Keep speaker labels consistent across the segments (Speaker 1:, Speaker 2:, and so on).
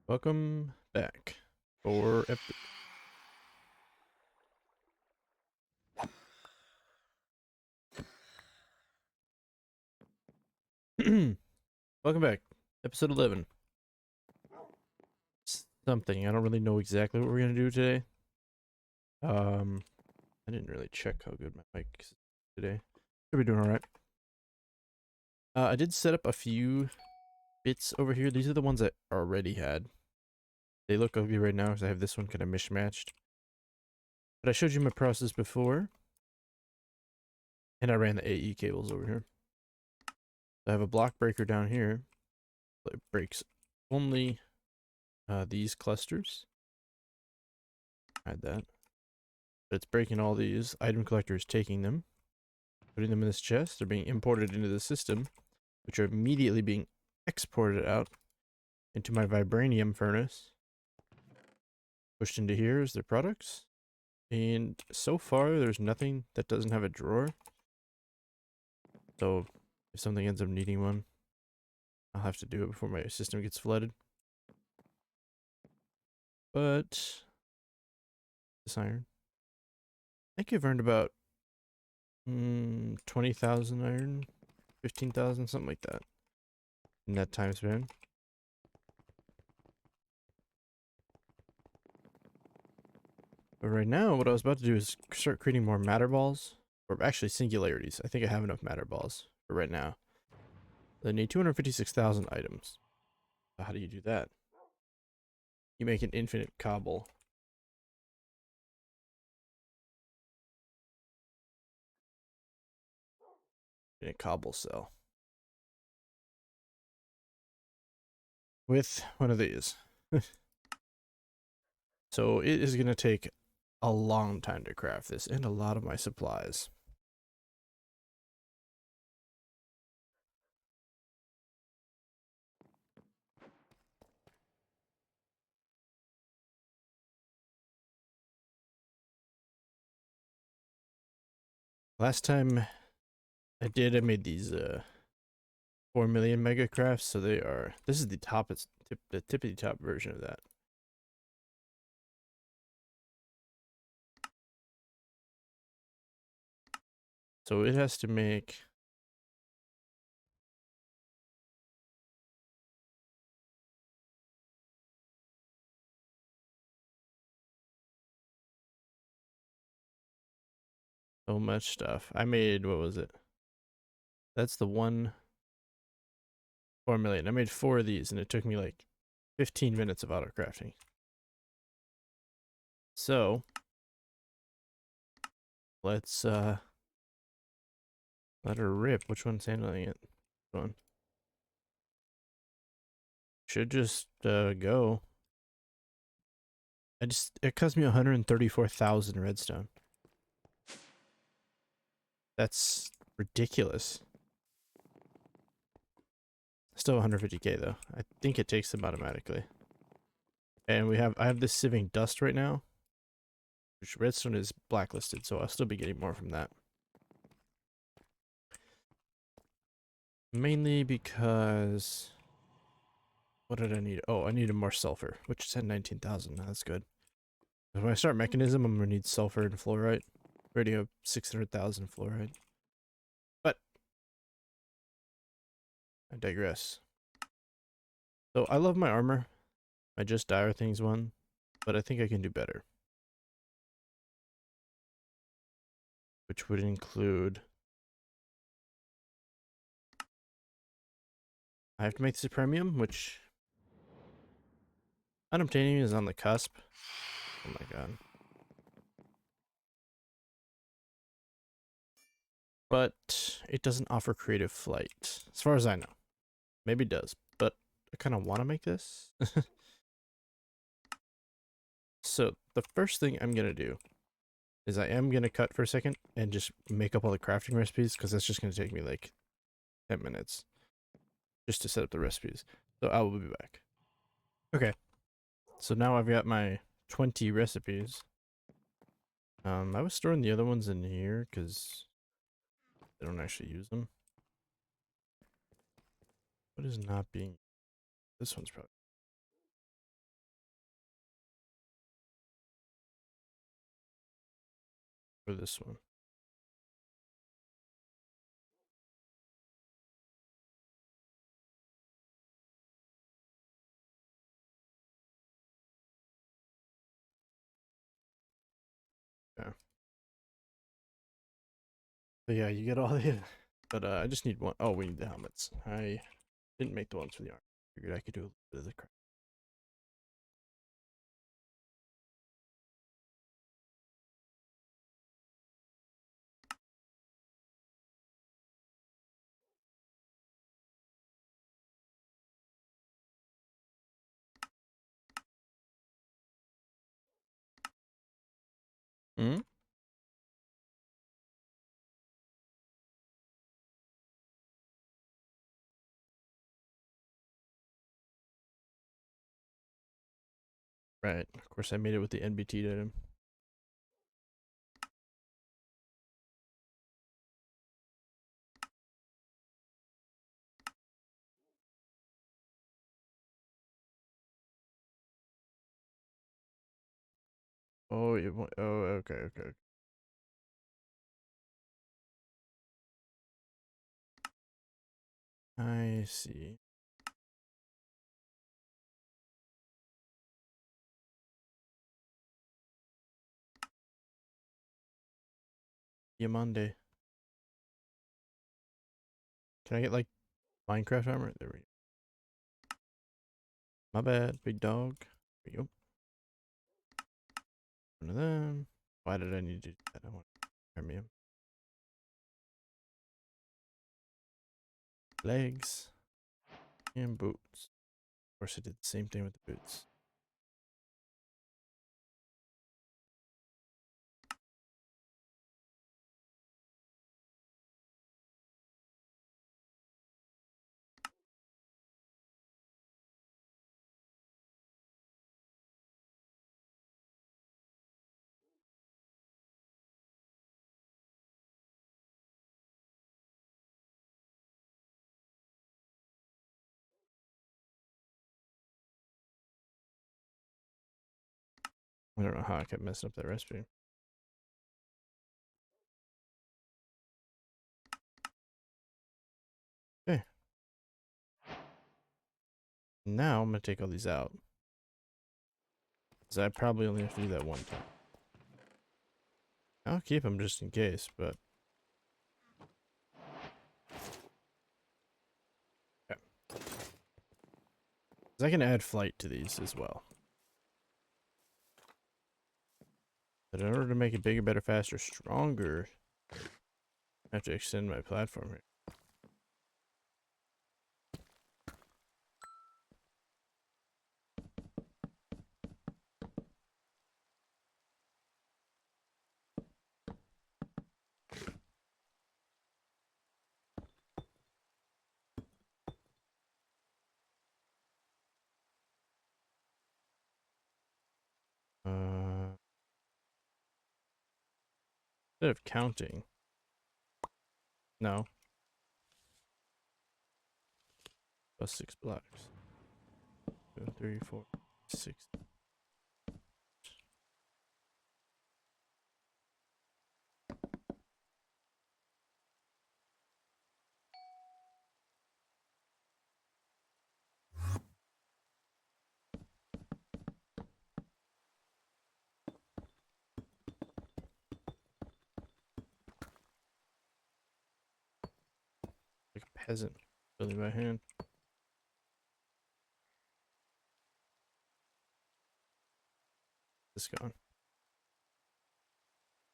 Speaker 1: Welcome back for welcome back, episode 11. Something I don't really know exactly what we're gonna do today. I didn't really check how good my mic is today. Should be doing all right. I did set up a few bits over here. These are the ones I already had. They look ugly right now because I have this one kind of mismatched. But I showed you my process before, and I ran the AE cables over here. I have a block breaker down here. It breaks only these clusters. Hide that. But it's breaking all these. Item collector is taking them, putting them in this chest. They're being imported into the system, which are immediately being exported out into my vibranium furnace. Pushed into here is their products. And so far, there's nothing that doesn't have a drawer. So if something ends up needing one, I'll have to do it before my system gets flooded. But this iron, I think I've earned about 20,000 iron, 15,000, something like that in that time span. But right now, what I was about to do is start creating more matter balls, or actually singularities. I think I have enough matter balls for right now. I need 256,000 items. So how do you do that? You make an infinite cobble. In a cobble cell. With one of these. So it is going to take a long time to craft this and a lot of my supplies. Last time I made these 4 million mega crafts, so they are, this is the top, it's the tippity top version of that. So it has to make so much stuff. I made, what was it? That's the one 4 million. I made 4 of these and it took me like 15 minutes of auto crafting. So let's let her rip. Which one's handling it? This one. Should just go. It cost me 134,000 redstone. That's ridiculous. Still 150k though. I think it takes them automatically. And I have this sieving dust right now, which redstone is blacklisted, so I'll still be getting more from that. Mainly because, what did I need? Oh, I needed more sulfur, which is at 19,000. That's good. When I start mechanism, I'm gonna need sulfur and fluorite. I already have 600,000 fluorite. But I digress. So I love my armor. I just dire things one, but I think I can do better. Which would include, I have to make this a premium, which unobtainium is on the cusp. Oh my god. But it doesn't offer creative flight, as far as I know. Maybe it does, but I kind of want to make this. So the first thing I'm going to do is I am going to cut for a second and just make up all the crafting recipes, because that's just going to take me like 10 minutes just to set up the recipes. So I will be back. Okay. So now I've got my 20 recipes. I was storing the other ones in here because I don't actually use them. What is not being... This one's probably... for this one. Yeah. But yeah, you get all the. But I just need one. Oh, we need the helmets. I didn't make the ones for the armor. Figured I could do a little bit of the crap. Hmm? Right. Of course, I made it with the NBT item. Oh, it won't. Oh, okay, okay. I see. Yamande. Can I get like Minecraft armor? There we go. My bad, big dog. There we go. One of them. Why did I need to do that? I want premium. Legs and boots. Of course, I did the same thing with the boots. I don't know how I kept messing up that recipe. Okay. Now I'm gonna take all these out. Because I probably only have to do that one time. I'll keep them just in case, but... Okay. Because I can add flight to these as well. But in order to make it bigger, better, faster, stronger, I have to extend my platform here. Instead of counting. No. Plus 6 blocks. 2, 3, 4, 6. Like a peasant. Building by hand. This gone.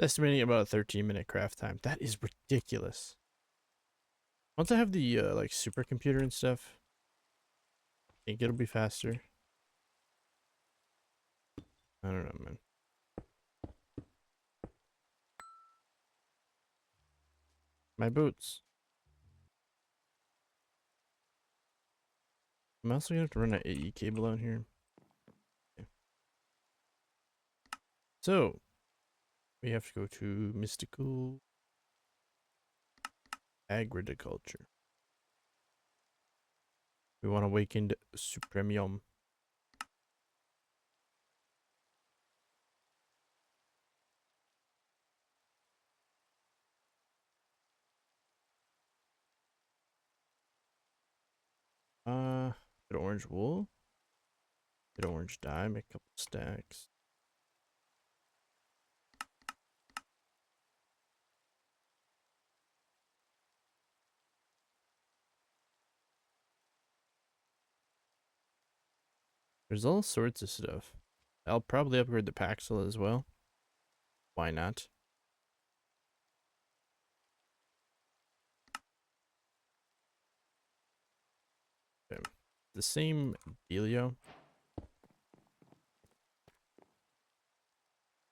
Speaker 1: Estimating about a 13-minute craft time. That is ridiculous. Once I have the like supercomputer and stuff, I think it'll be faster. I don't know, man. My boots. I'm also gonna have to run an AE cable out here. Okay. So we have to go to mystical agriculture. We want awakened supremium. orange wool. Get orange dye, make a couple stacks. There's all sorts of stuff. I'll probably upgrade the Paxil as well. Why not? Okay. The same dealio.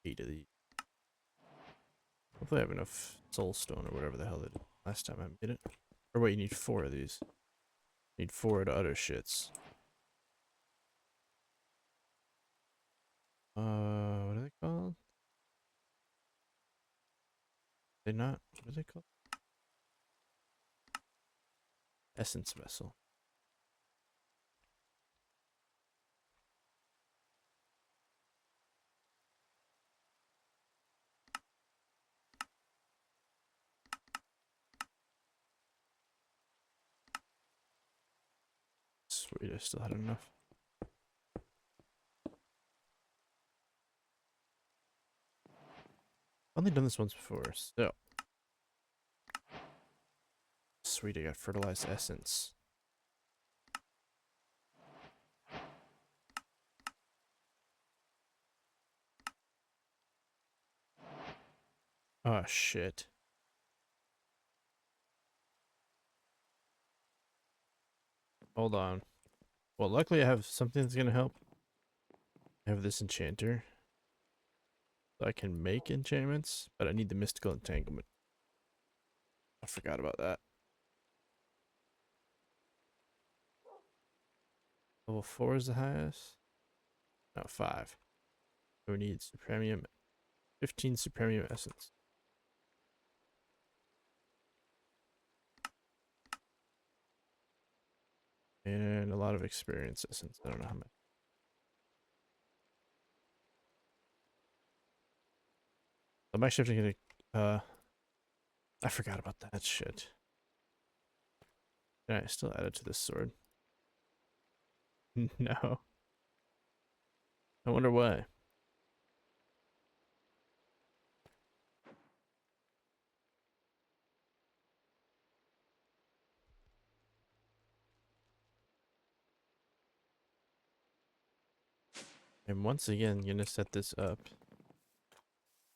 Speaker 1: 8 of these. Hopefully I have enough soulstone or whatever the hell it last time I made it. Or wait, you need 4 of these. You need 4 of the other shits. What are they called? They not? What are they called? Essence vessel. Sweet, I still had enough. I've only done this once before, so. Sweet, I got fertilized essence. Oh shit. Hold on. Well, luckily I have something that's gonna help. I have this enchanter. So I can make enchantments, but I need the mystical entanglement. I forgot about that. Level 4 is the highest? No, 5. So we need supremium, 15 supremium essence. And a lot of experience essence. I don't know how much. I'm actually gonna I forgot about that shit. Can I still add it to this sword? No. I wonder why. And once again, gonna set this up.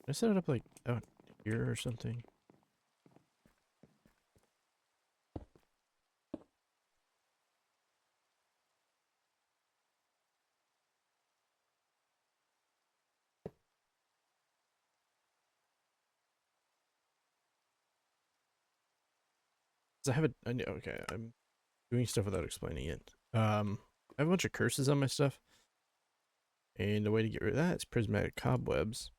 Speaker 1: Can I set it up like out here or something? Cause I have it. I know. Okay, I'm doing stuff without explaining it. I have a bunch of curses on my stuff, and the way to get rid of that is prismatic cobwebs.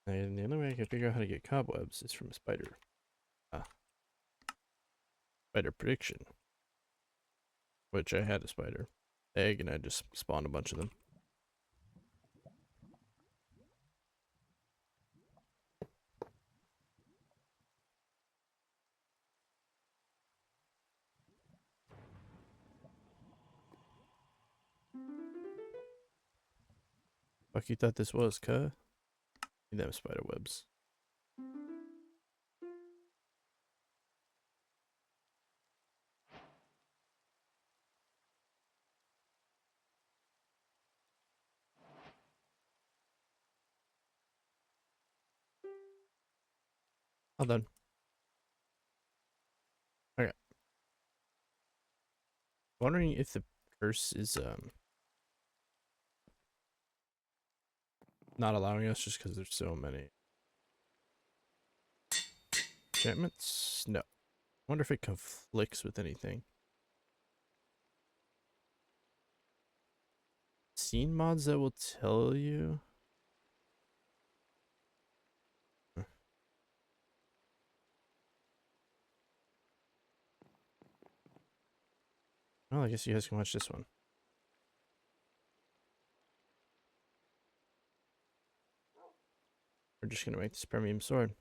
Speaker 1: And the only way I can figure out how to get cobwebs is from a spider. Spider prediction, which I had a spider egg, and I just spawned a bunch of them. Fuck you thought this was, cuh? Need them spider webs. All done. Okay. Wondering if the curse is not allowing us just because there's so many enchantments. No. Wonder if it conflicts with anything. Scene mods that will tell you. Well, I guess you guys can watch this one. We're just gonna make this premium sword.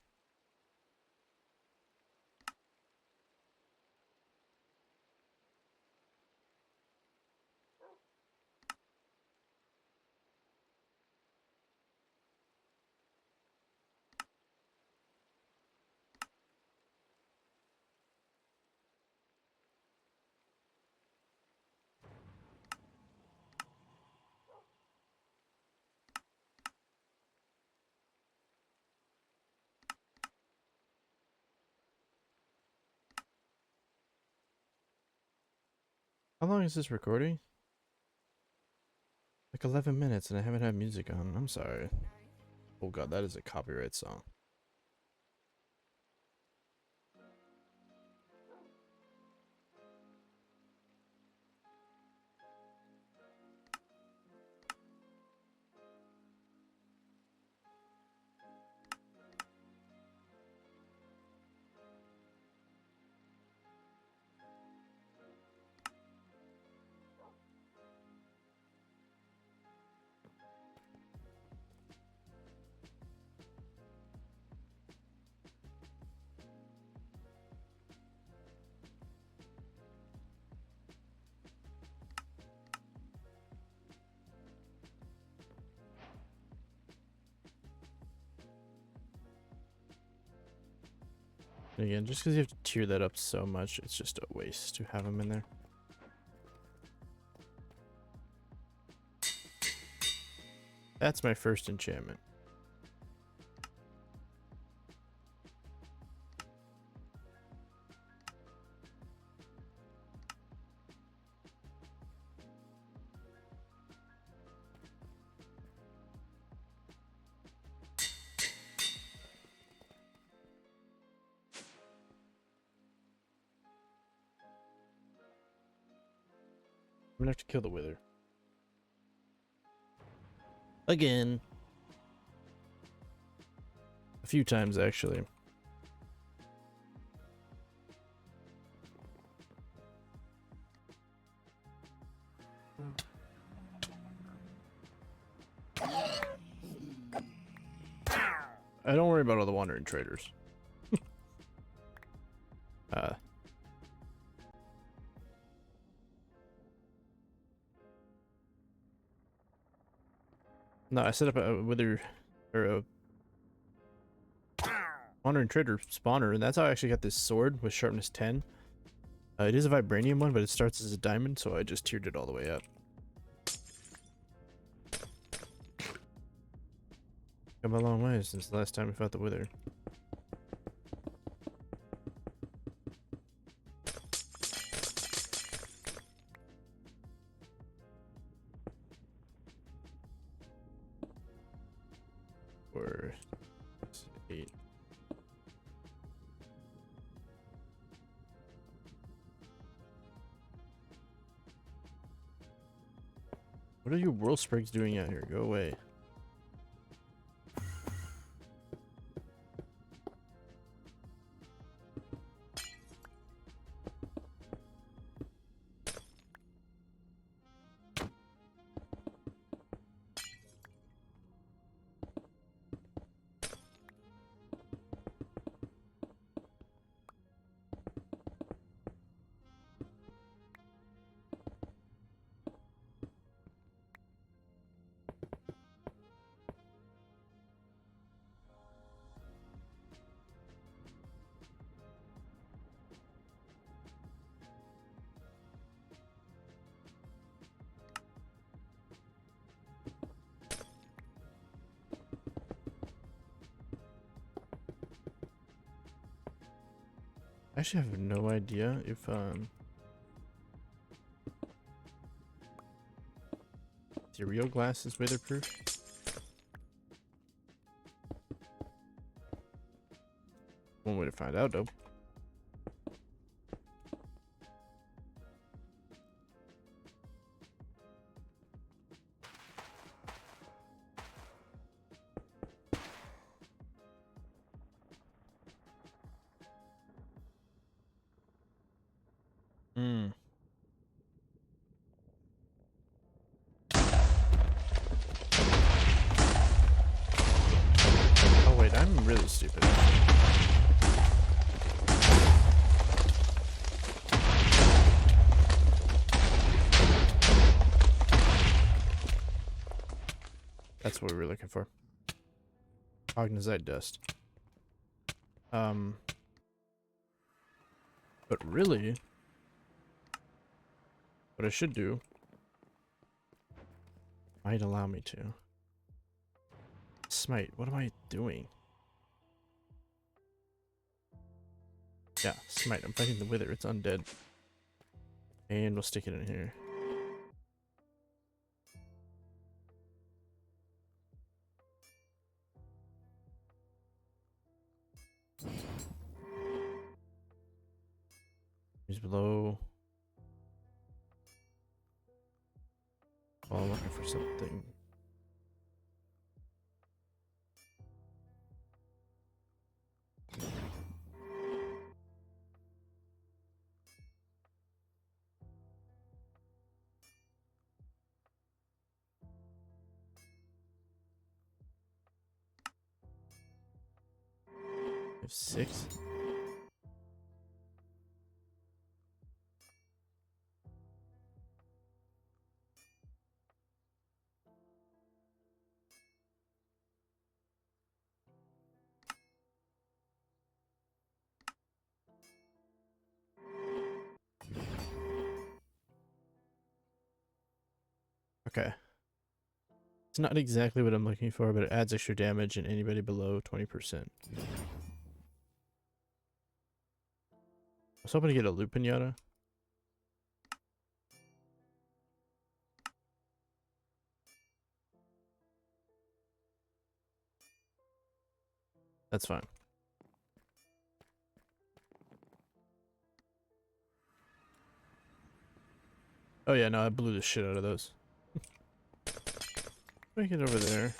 Speaker 1: How long is this recording? Like 11 minutes and I haven't had music on. I'm sorry. Oh god, that is a copyright song. And again, just because you have to tier that up so much, it's just a waste to have them in there. That's my first enchantment. I'm gonna have to kill the wither. Again. A few times, actually. I don't worry about all the wandering traders. No, I set up a wither or a wandering trader spawner, and that's how I actually got this sword with sharpness 10. It is a vibranium one, but it starts as a diamond, so I just tiered it all the way up. Come a long way since the last time we fought the wither. Or 8. What are you world sprigs doing out here? Go away. I actually have no idea if ethereal glass is weatherproof. One way to find out, though. Hmm. Oh wait, I'm really stupid. That's what we were looking for. Cognizite dust. But really, what I should do might allow me to. Smite, what am I doing? Yeah, smite, I'm fighting the wither, it's undead. And we'll stick it in here. He's below. Oh, I'm looking for something. We have 6. Okay. It's not exactly what I'm looking for, but it adds extra damage in anybody below 20%. I was hoping to get a loot pinata. That's fine. Oh yeah, no, I blew the shit out of those. Make it over there.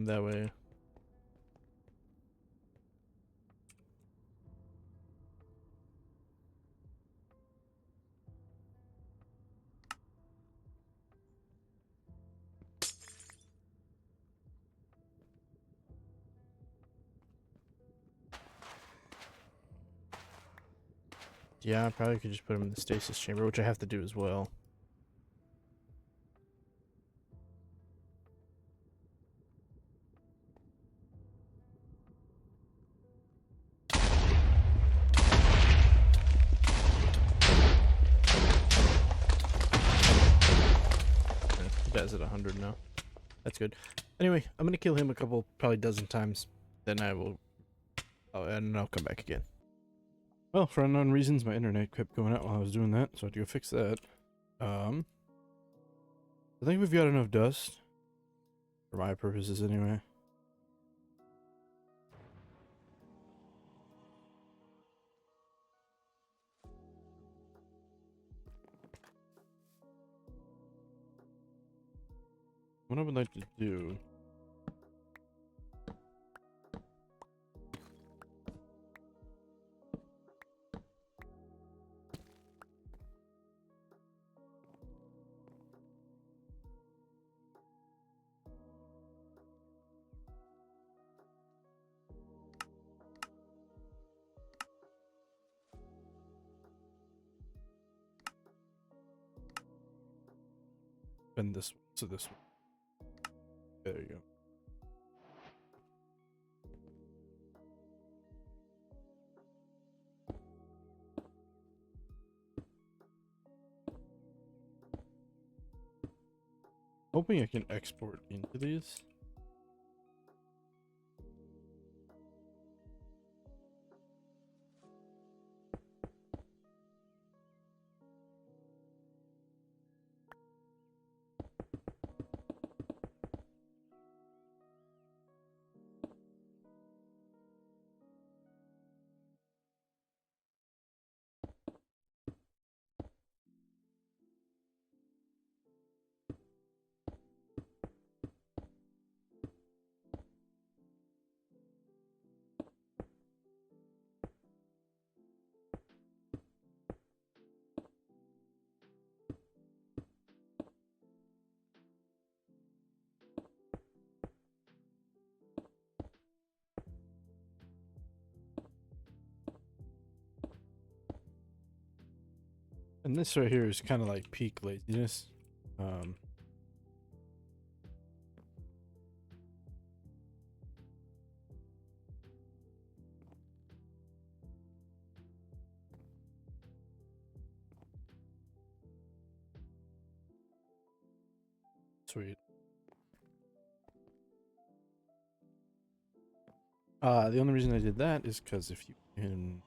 Speaker 1: That way. Yeah, I probably could just put them in the stasis chamber, which I have to do as well. He dies at 100 now. That's good. Anyway, I'm gonna kill him a couple, probably dozen times. Then I will. Oh, and I'll come back again. Well, for unknown reasons, my internet kept going out while I was doing that, so I had to go fix that. I think we've got enough dust. For my purposes, anyway. What I would like to do. Bend this one to this one. There you go. Hoping I can export into these. And this right here is kind of like peak laziness. Sweet. The only reason I did that is because if you can...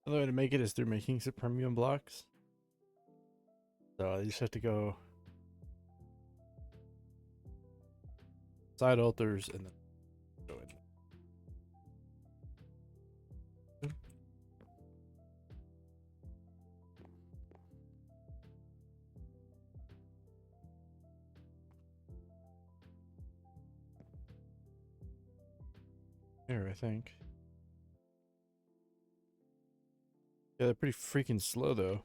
Speaker 1: The only way to make it is through making some premium blocks. So you just have to go side altars and then go in. There, I think. Yeah, they're pretty freaking slow though.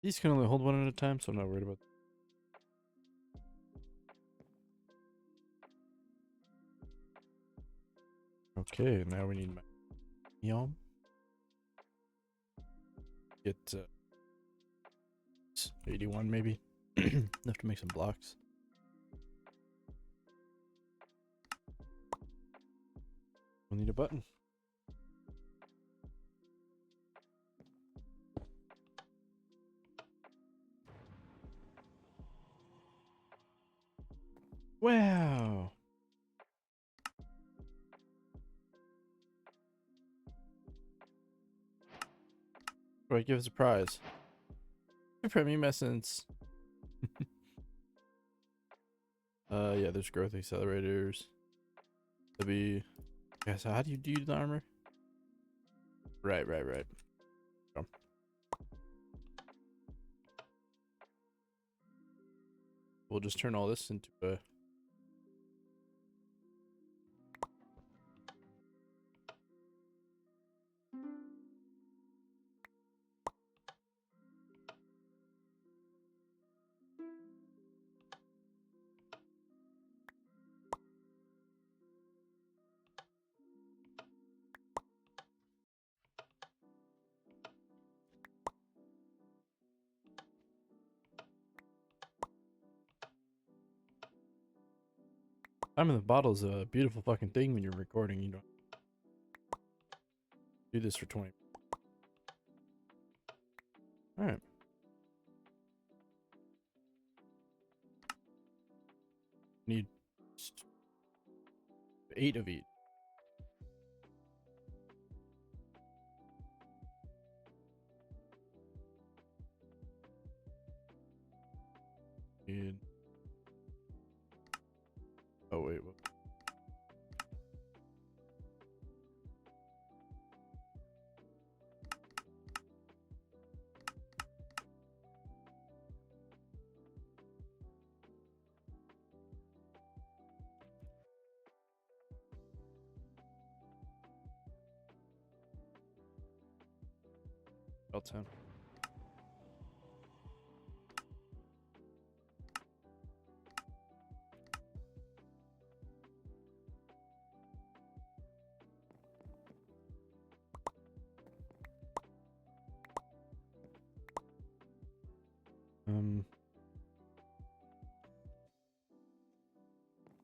Speaker 1: These can only hold one at a time, so I'm not worried about that. Okay, now we need my neon. Get 81 maybe. Enough to make some blocks. We'll need a button. Wow. What do I give as a prize? Premium essence. Yeah, there's growth accelerators. Yeah, so how do you do the armor? Right. Oh. We'll just turn all this into a... Time in the bottle is a beautiful fucking thing when you're recording. You don't do this for 20. Alright. Need 8 of each. Need... Oh wait, what? L10.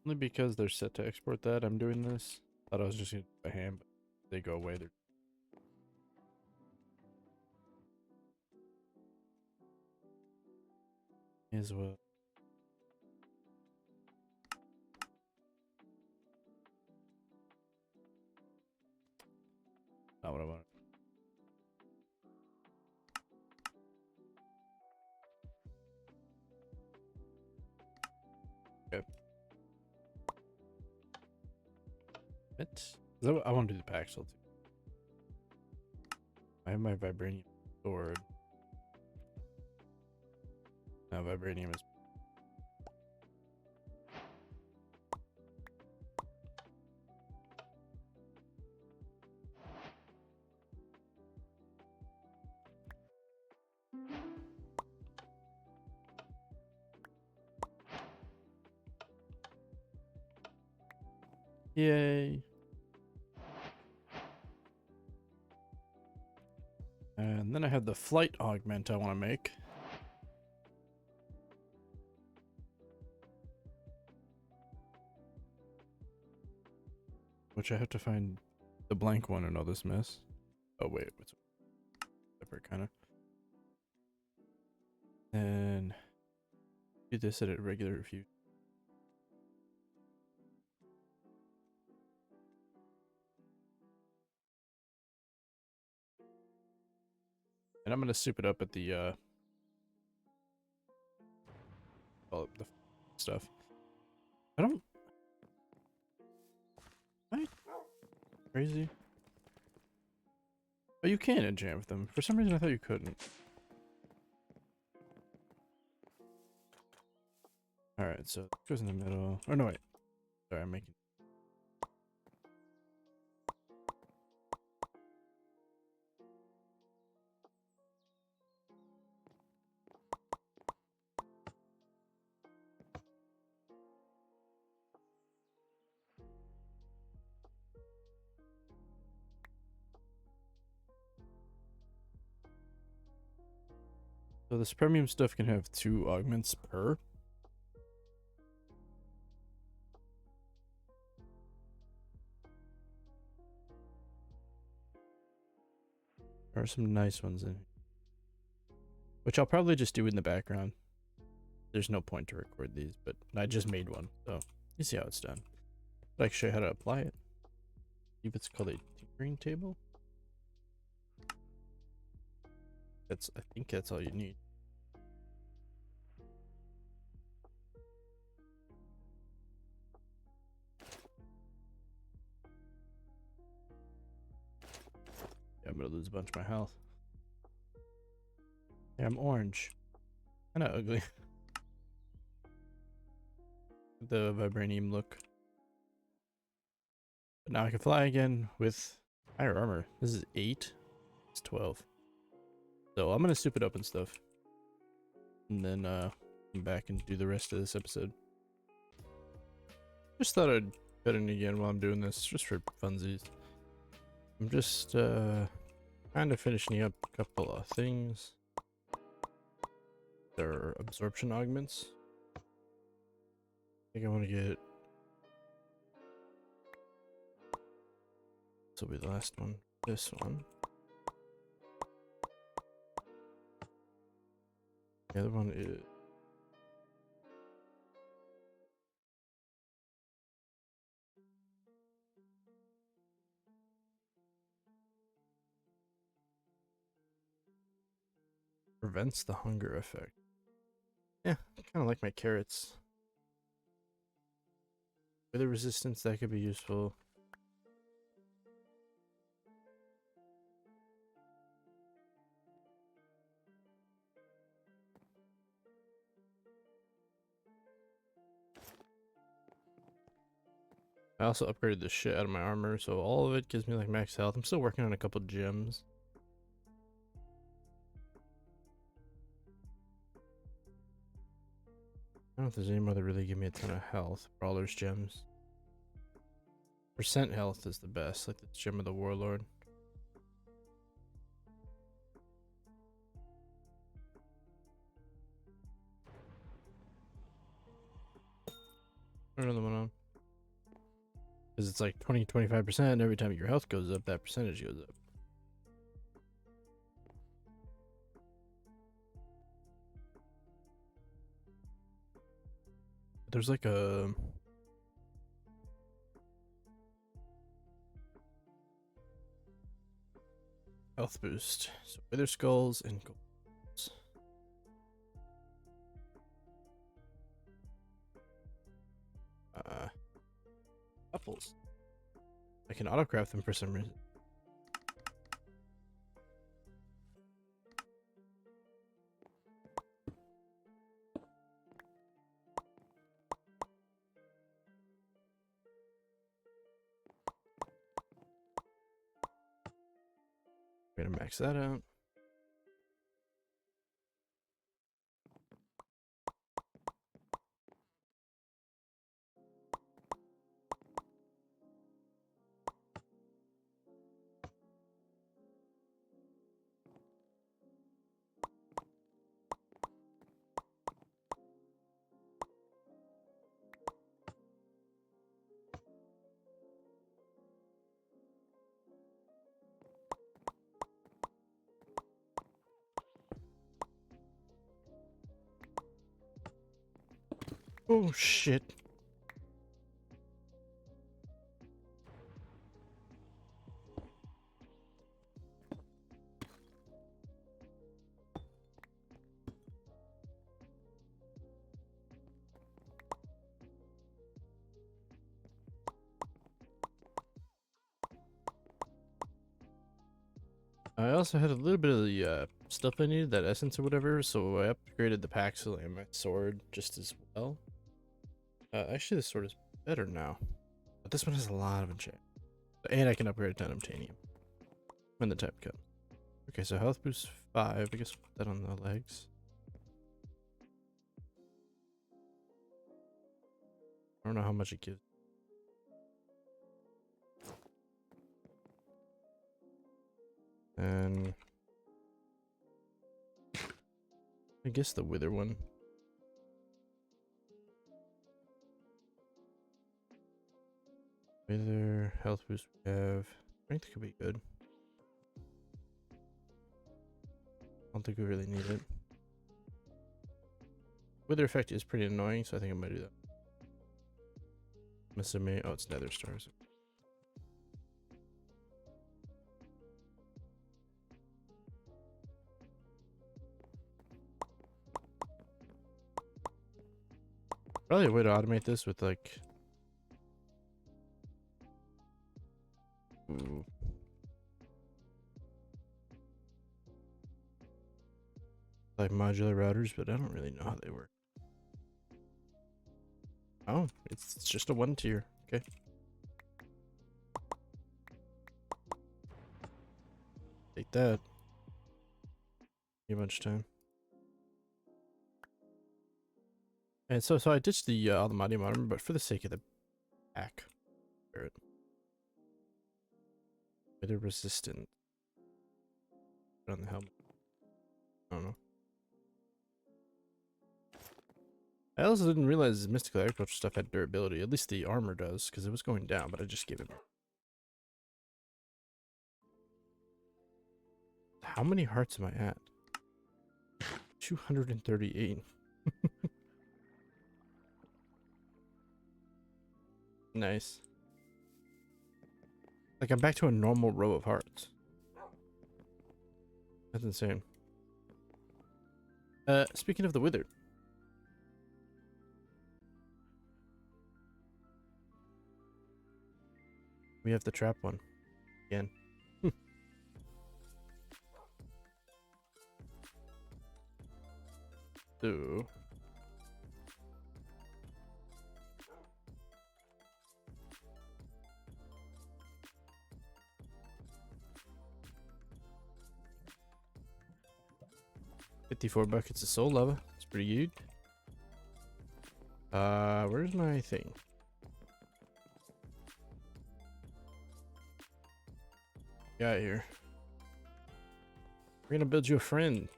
Speaker 1: Only because they're set to export that, I'm doing this. Thought I was just gonna do it by hand, but they go away. They're as well. Not what I want. Okay. I want to do the pack still too. I have my vibranium sword. Now vibranium is... Yay. And then I have the flight augment I want to make. Which I have to find the blank one in all this mess. Oh wait, what's separate kind of. And do this at a regular review. And I'm gonna soup it up at the well, the stuff. I don't. Am I crazy? Oh, you can enchant them. For some reason, I thought you couldn't. All right, so it goes in the middle. Oh no, wait. Sorry, I'm making. So this premium stuff can have 2 augments per. There are some nice ones in here. Which I'll probably just do in the background. There's no point to record these, but I just made one, so you see how it's done. I'd like to show you how to apply it. I believe it's called a tinkering table. I think that's all you need. Yeah, I'm gonna lose a bunch of my health. Yeah, I'm orange. Kinda ugly. The vibranium look. But now I can fly again with higher armor. This is 8. It's 12. So I'm gonna soup it up and stuff. And then come back and do the rest of this episode. Just thought I'd cut in again while I'm doing this, just for funsies. I'm just kind of finishing up a couple of things. There are absorption augments. I think I want to get. This will be the last one. This one. The other one is. Prevents the hunger effect. Yeah, kind of like my carrots. Weather resistance, that could be useful. I also upgraded the shit out of my armor, so all of it gives me like max health. I'm still working on a couple gems. I don't know if there's any more that really give me a ton of health. Brawler's gems. Percent health is the best, like the gem of the warlord. Put another one on. Because it's like 20-25%. Every time your health goes up, that percentage goes up. There's like a health boost. So wither skulls and golds. Apples. I can autocraft them for some reason. I'm gonna max that out. Oh shit. I also had a little bit of the stuff I needed, that essence or whatever, so I upgraded the Paxil and my sword just as well. Actually, the sword is better now, but this one has a lot of enchant. And I can upgrade it to unobtainium when the time comes. Okay, so health boost 5. I guess put that on the legs. I don't know how much it gives. And I guess the wither one. Wither, health boost we have. Strength could be good. I don't think we really need it. Wither effect is pretty annoying, so I think I might do that. Missing me. Oh, it's nether stars. Probably a way to automate this with like... Ooh. Like modular routers, but I don't really know how they work. Oh, it's just a 1 tier. Okay. Take that. Give much time. And so I ditched the Almighty armor, but for the sake of the pack, wear it. Wither resistant. Put on the helmet. I don't know. I also didn't realize mystical agriculture stuff had durability. At least the armor does, because it was going down, but I just gave it. How many hearts am I at? 238. Nice. Like, I'm back to a normal row of hearts. That's insane. Speaking of the wither. We have the trap one. Again. So... 54 buckets of soul lava. It's pretty good. Where's my thing? Got here. We're gonna build you a friend.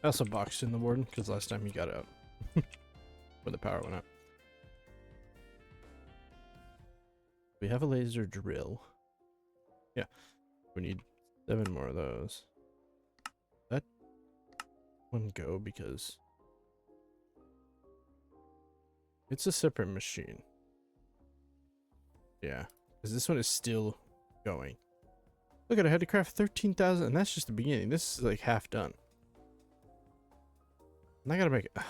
Speaker 1: I also boxed in the warden because last time he got out when the power went out. We have a laser drill. Yeah, we need 7 more of those. That one go because it's a separate machine. Yeah, because this one is still going. Look at it, I had to craft 13,000, and that's just the beginning. This is like half done. And I gotta make it. Ugh.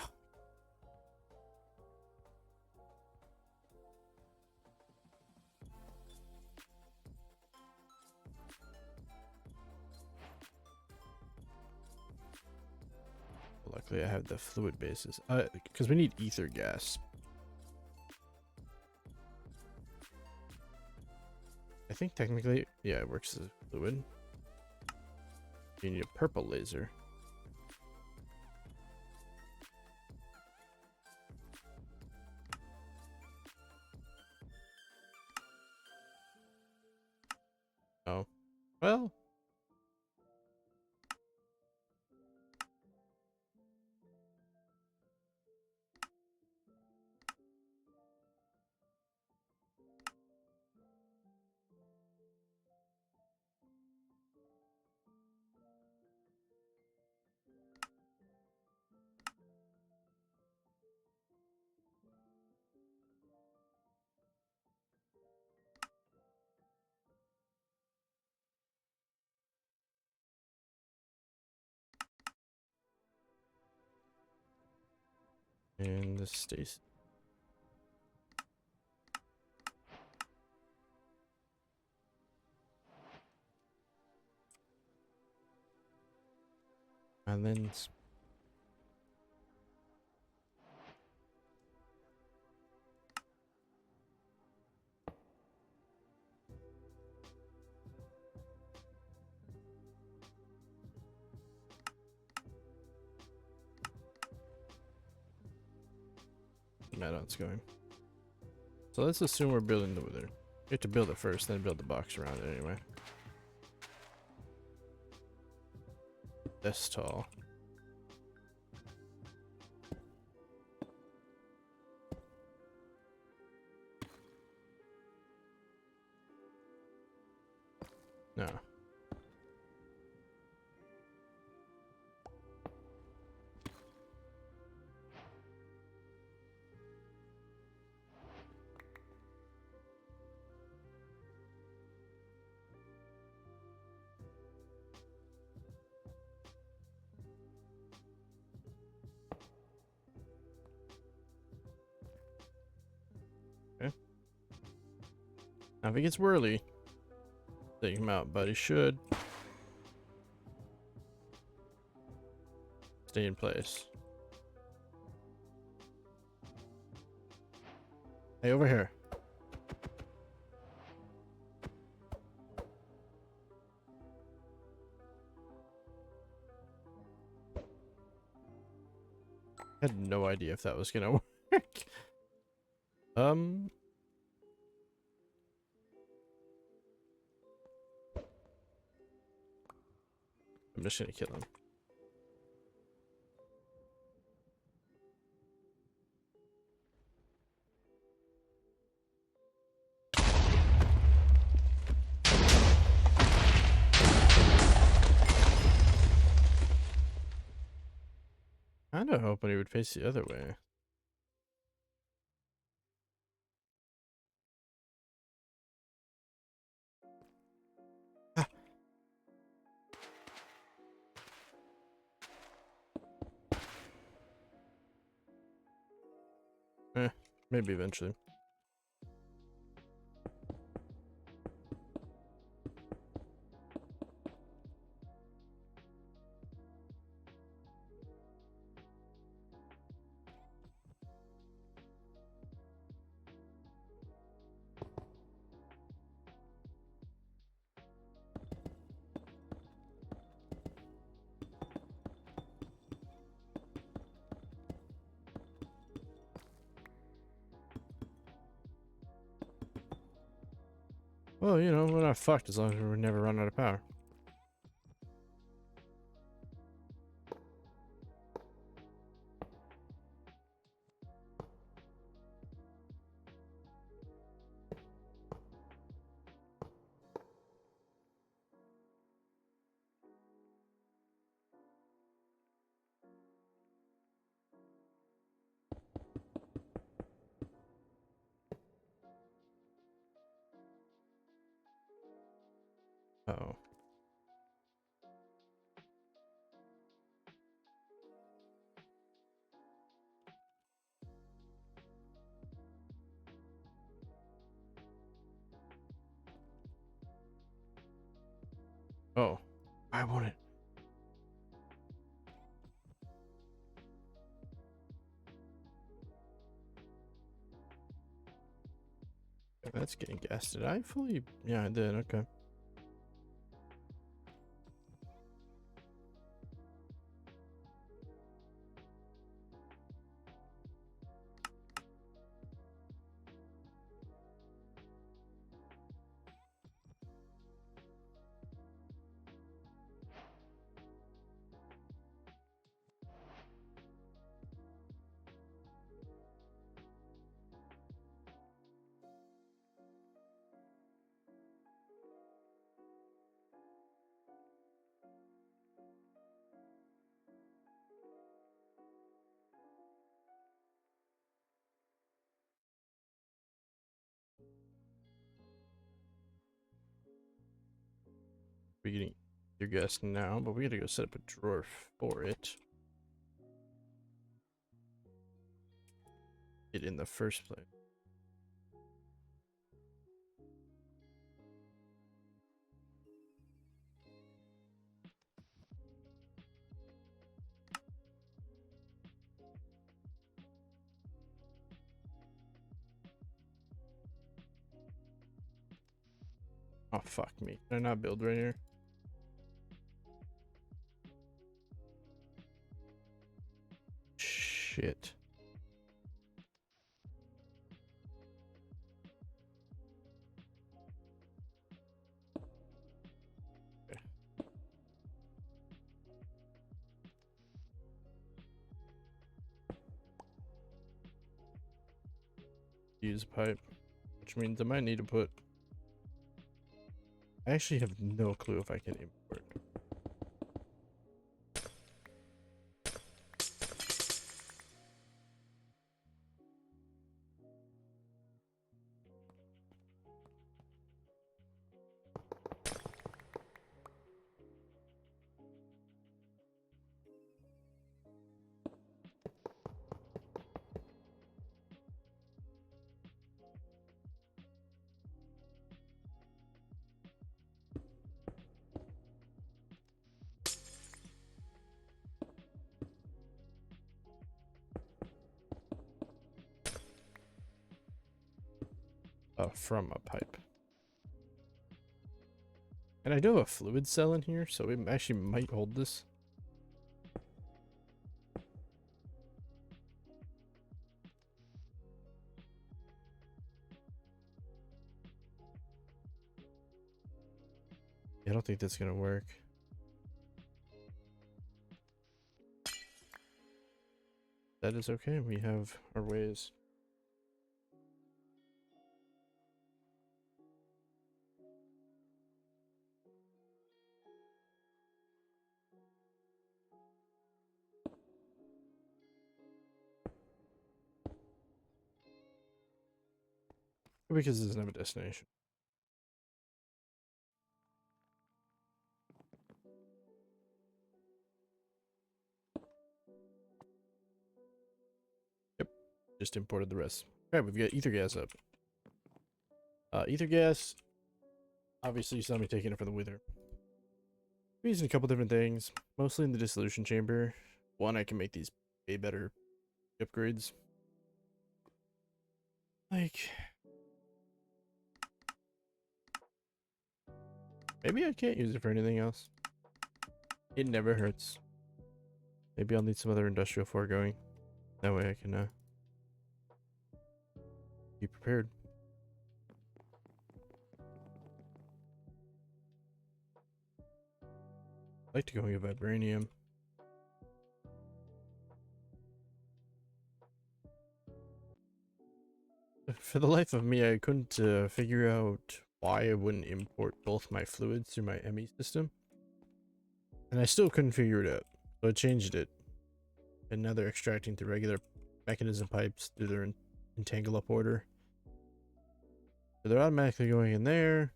Speaker 1: Luckily, I have the fluid bases. Because we need ether gas. I think technically, yeah, it works as fluid. You need a purple laser. Oh, well. And this stays. And then Madon's going. So let's assume we're building the wither. You have to build it first, then build the box around it anyway. This tall. No. Okay. Now if it gets whirly, take him out, but he should stay in place. Hey, over here. I had no idea if that was gonna work. I'm just gonna kill him. Kinda hoping he would face the other way. Ah. Maybe eventually. Well, you know, we're not fucked as long as we never run out of power. Uh-oh. Oh. I want it. That's getting gas. Did I fully? Yeah, I did. Okay. We getting your gas now, but we gotta go set up a drawer for it. it in the first place. Oh, fuck me. Can I not build right here? Shit. Okay. Use pipe, which means I might need to put... I actually have no clue if I can import. From a pipe. And I do have a fluid cell in here, so it actually might hold this. I don't think that's gonna work. That is okay. We have our ways. Because it doesn't have a destination. Yep. Just imported the rest. Alright, we've got ether gas up. Ether gas. Obviously, you saw me taking it for the wither. I'm using a couple different things. Mostly in the dissolution chamber. One, I can make these way better upgrades. Like... maybe I can't use it for anything else. It never hurts. Maybe I'll need some other industrial foregoing. That way I can be prepared. I'd like to go and get vibranium. For the life of me, I couldn't figure out why I wouldn't import both my fluids through my ME system. And I still couldn't figure it out. So I changed it. And now they're extracting through regular mechanism pipes through their entangle up order. So they're automatically going in there.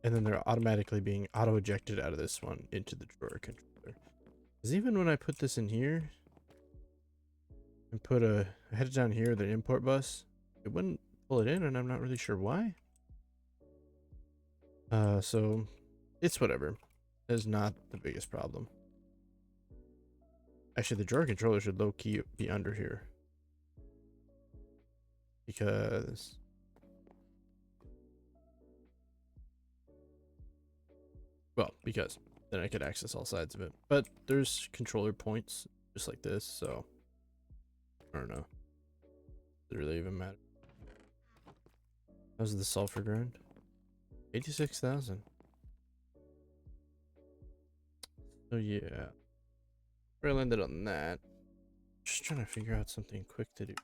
Speaker 1: And then they're automatically being auto-ejected out of this one into the drawer controller. Because even when I put this in here and put I had it down here, the import bus, it wouldn't pull it in, and I'm not really sure why. So it's whatever. It's not the biggest problem. Actually, the drawer controller should low-key be under here. Because... well, because then I could access all sides of it. But there's controller points just like this, so I don't know. Does it really even matter? How's the sulfur grind? 86,000. So yeah. Where I landed on that. Just trying to figure out something quick to do.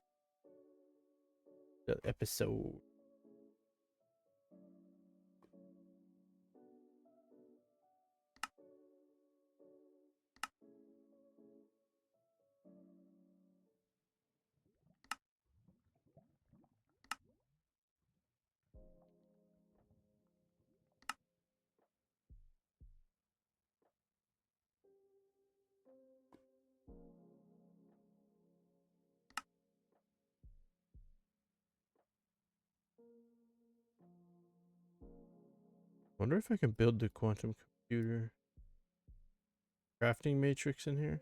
Speaker 1: The episode. Wonder if I can build the quantum computer crafting matrix in here.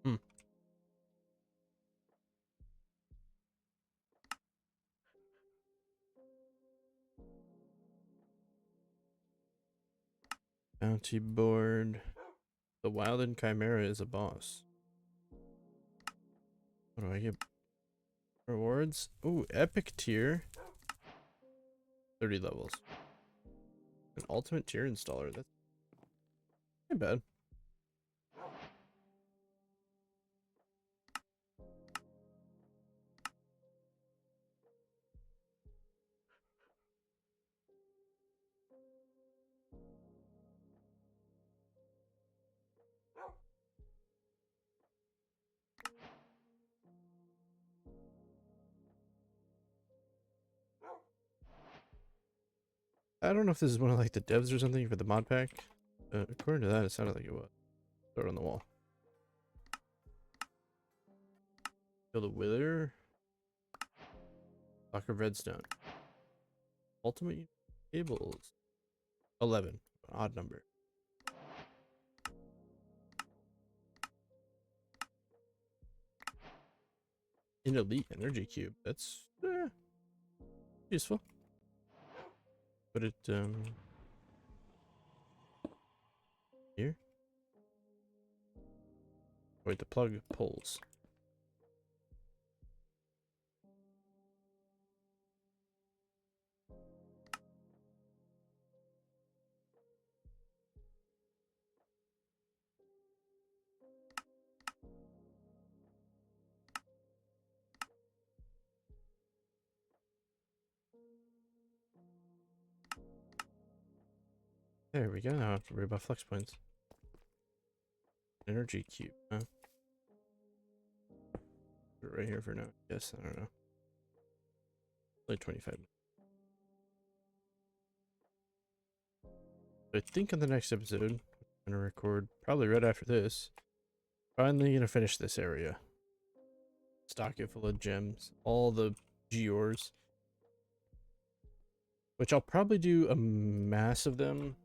Speaker 1: Hmm. Bounty board. The Wilden Chimera is a boss. What do I get? Rewards? Ooh, epic tier. 30 levels. An ultimate tier installer. That's not bad. I don't know if this is one of like the devs or something for the mod pack. According to that, it sounded like it was. Throw it on the wall. Build a wither. Block of redstone. Ultimate tables. 11. An odd number. An elite energy cube. That's useful. Put it here. Wait, the plug pulls. There we go. Now I don't have to worry about flex points. Energy cube. Huh? Put it right here for now. Yes, I don't know. Like 25 minutes. I think on the next episode, I'm gonna record probably right after this. Finally gonna finish this area. Stock it full of gems. All the gears. Which I'll probably do a mass of them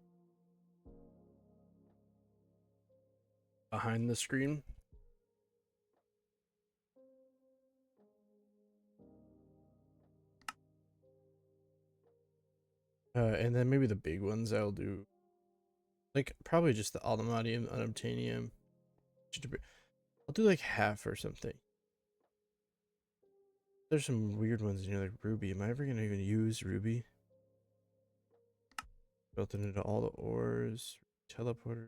Speaker 1: behind the screen. And then maybe the big ones I'll do. Like, probably just the aluminium, unobtainium. I'll do like half or something. There's some weird ones in here, like ruby. Am I ever gonna even use ruby? Built it into all the ores. Teleporter.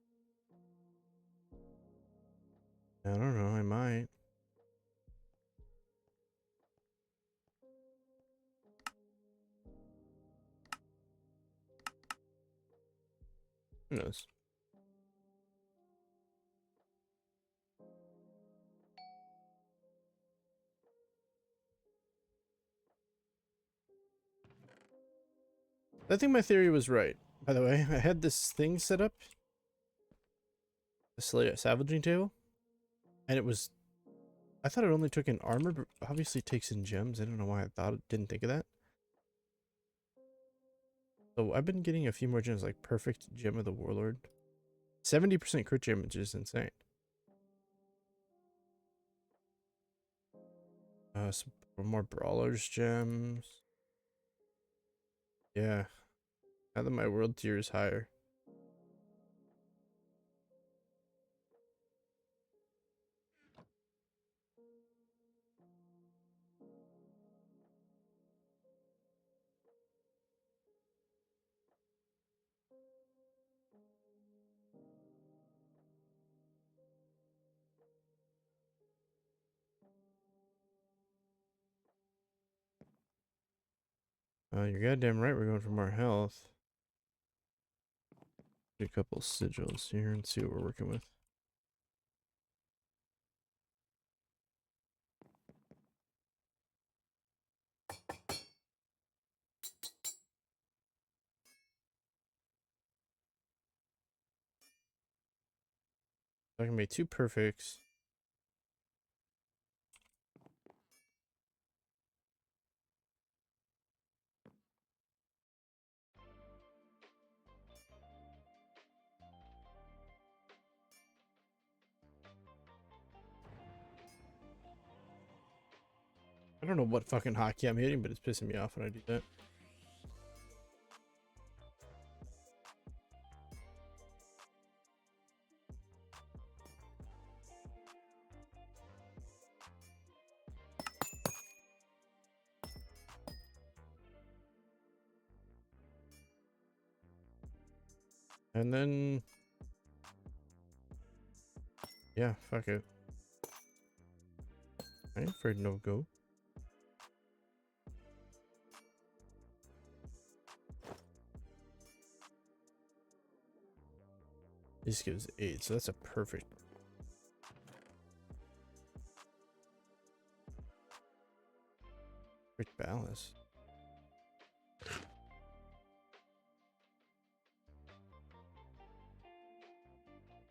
Speaker 1: I don't know, I might. Who knows? I think my theory was right. By the way, I had this thing set up. This salvaging table. And it was... I thought it only took in armor, but obviously it takes in gems. I don't know why I didn't think of that. So I've been getting a few more gems, like perfect gem of the warlord. 70% crit damage is insane. Some more brawlers gems. Yeah. Now that my world tier is higher. You're goddamn right. We're going for more health. Get a couple sigils here and see what we're working with. I can make 2 perfects. I don't know what fucking hotkey I'm hitting, but it's pissing me off when I do that. And then, yeah, fuck it. I ain't afraid no go. This gives 8, so that's a perfect. Perfect balance.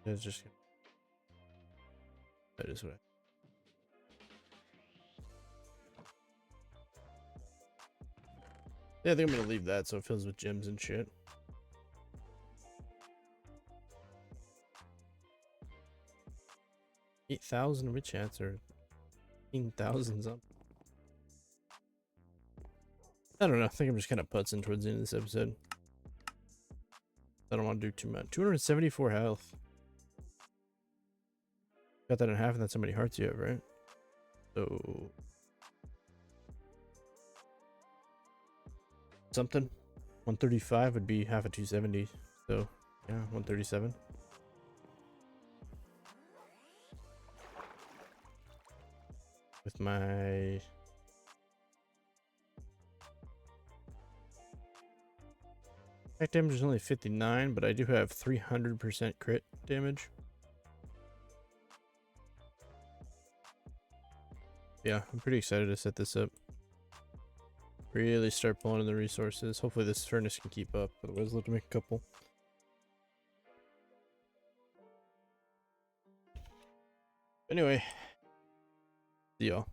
Speaker 1: That's just. That is what I. Yeah, I think I'm gonna leave that so it fills with gems and shit. 8,000 witch hats or 15,000 something. I don't know. I think I'm just kind of putzing towards the end of this episode. I don't want to do too much. 274 health. Got that in half, and that's how many hearts you have, right? So something. 135 would be half of 270. So yeah, 137. With my attack damage is only 59, but I do have 300% crit damage. Yeah, I'm pretty excited to set this up. Really start pulling in the resources. Hopefully this furnace can keep up. Otherwise I'll have to make a couple. Anyway, see y'all.